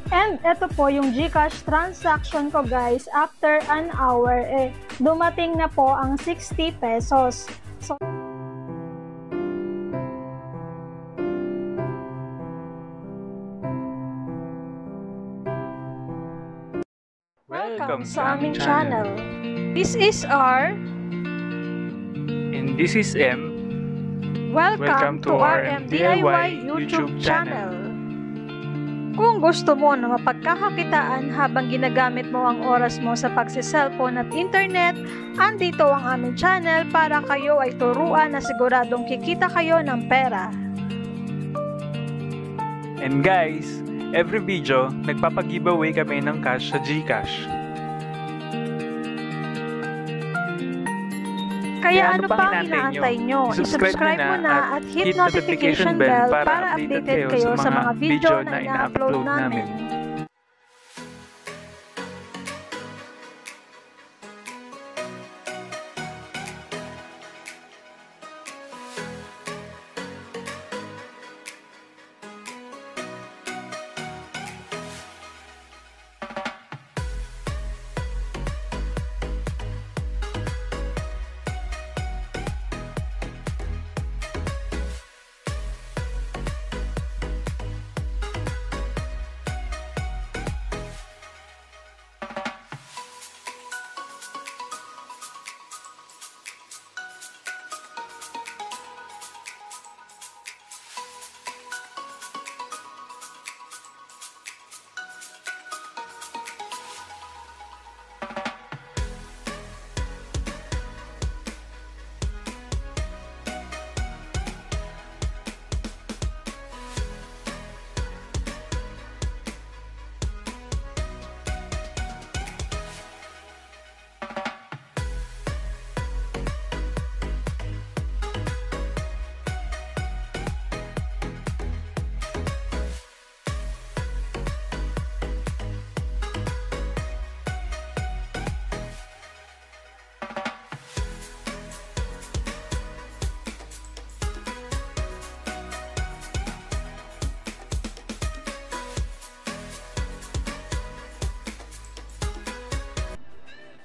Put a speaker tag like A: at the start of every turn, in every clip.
A: And ito po yung GCash transaction ko guys. After an hour, dumating na po ang 60 pesos. So, welcome sa aming channel. This is R.
B: And this is M.
A: Welcome to RMDIY YouTube channel. Kung gusto mo na mapagkakakitaan habang ginagamit mo ang oras mo sa pagsiselfone at internet, andito ang aming channel para kayo ay turuan na siguradong kikita kayo ng pera.
B: And guys, every video, nagpapag-giveaway kami ng cash sa GCash.
A: Kaya ano pang inaantay nyo? I-subscribe mo na at hit notification bell para updated kayo sa mga video na ina-upload namin.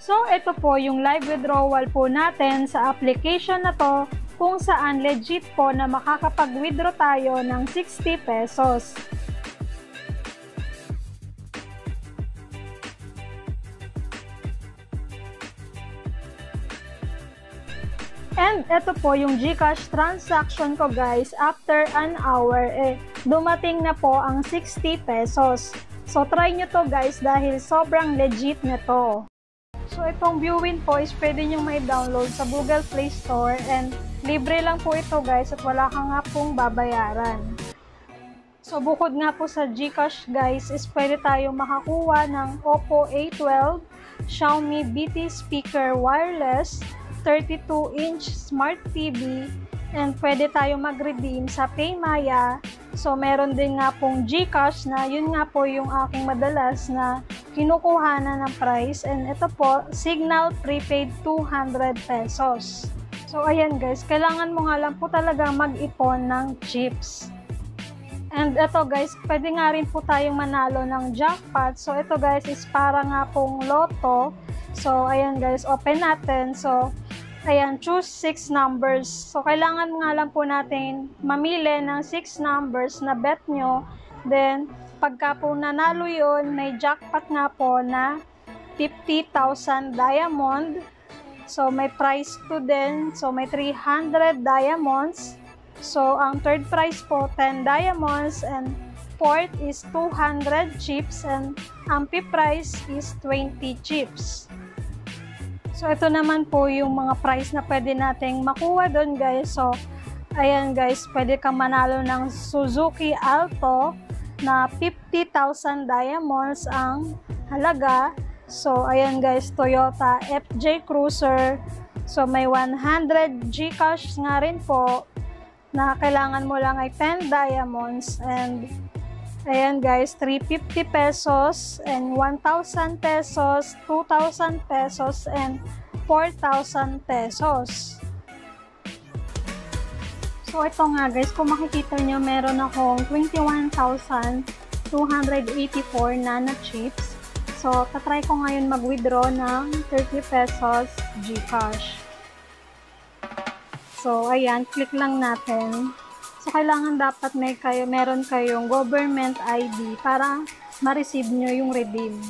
A: So, ito po yung live withdrawal po natin sa application na to kung saan legit po na makakapag-withdraw tayo ng 60 pesos. And ito po yung GCash transaction ko guys. After an hour, dumating na po ang 60 pesos. So, try nyo to guys dahil sobrang legit nito. So, itong viewin po is pwede nyo may download sa Google Play Store and libre lang po ito guys at wala ka nga pong babayaran. So, bukod nga po sa GCash guys is pwede tayong makakuha ng Oppo A12, Xiaomi BT Speaker Wireless, 32-inch Smart TV, and pwede tayong mag-redeem sa Paymaya. So, meron din nga pong GCash na yun nga po yung aking madalas na kinukuhanan ng price. And ito po, Signal Prepaid 200 pesos. So, ayan guys, kailangan mo nga lang po talaga mag-ipon ng chips. And ito guys, pwede nga rin po tayong manalo ng jackpot. So, ito guys is para nga pong loto. So, ayan guys, open natin. So, ayan, choose 6 numbers. So, kailangan nga lang po natin mamili ng 6 numbers na bet nyo. Then, pagka po nanalo yun, may jackpot nga po na 50,000 diamond. So, may prize to din. So, may 300 diamonds. So, ang third prize po, 10 diamonds. And fourth is 200 chips. And ang fifth prize is 20 chips. So, ito naman po yung mga prize na pwede nating makuha doon guys. So, ayan guys, pwede kang manalo ng Suzuki Alto na 50,000 diamonds ang halaga. So, ayan guys, Toyota FJ Cruiser. So, may 100 GCash nga rin po na kailangan mo lang ay 10 diamonds. And, ayan guys, 350 pesos and 1,000 pesos, 2,000 pesos, and 4,000 pesos. So, ito nga guys, kung makikita nyo, meron akong 21,000 284 nana chips. So, tatry ko ngayon mag-withdraw ng 30 pesos GCash. So, ayan, click lang natin. So, kailangan dapat meron kayong government ID para ma-receive nyo yung redeem.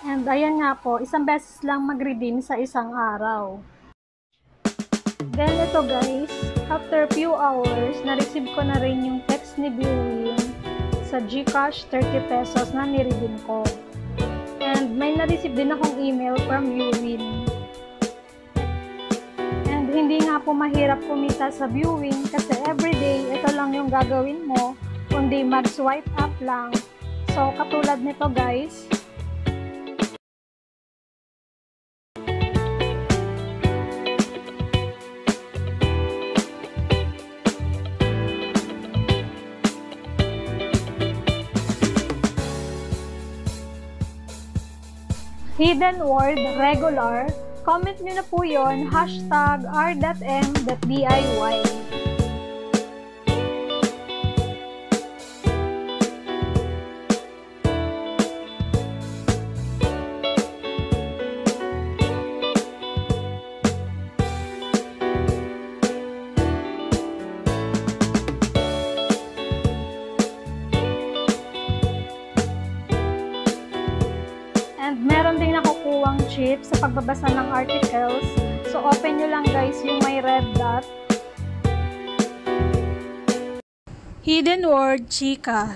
A: And ayan nga po, isang beses lang mag-redeem sa isang araw. Then ito guys, after few hours, na-receive ko na rin yung text ni Viewin sa GCash 30 pesos na ni-redeem ko. And may na-receive din akong email from Viewin. And hindi nga po mahirap kumita sa Viewin kasi everyday ito lang yung gagawin mo, kundi mag-swipe up lang. So katulad nito guys, hidden word regular, comment nyo na po yun, hashtag r.m.diy. And meron din nakukuwang chips sa pagbabasa ng articles. So, open nyo lang guys yung may red dot. Hidden word, Chika.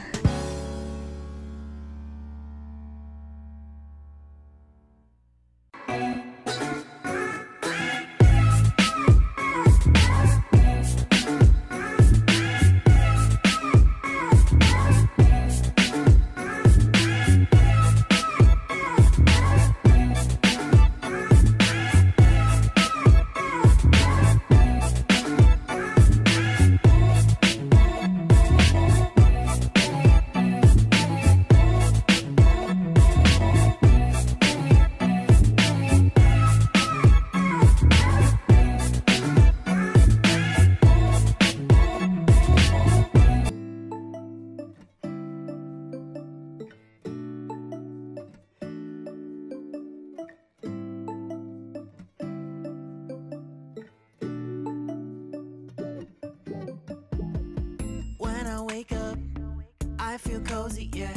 C: I feel cozy, yeah.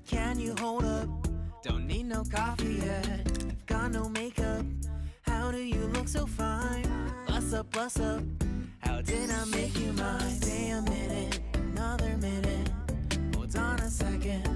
C: Can you hold up? Don't need no coffee yet. Got no makeup. How do you look so fine? Bust up, bust up. How did I make you mine?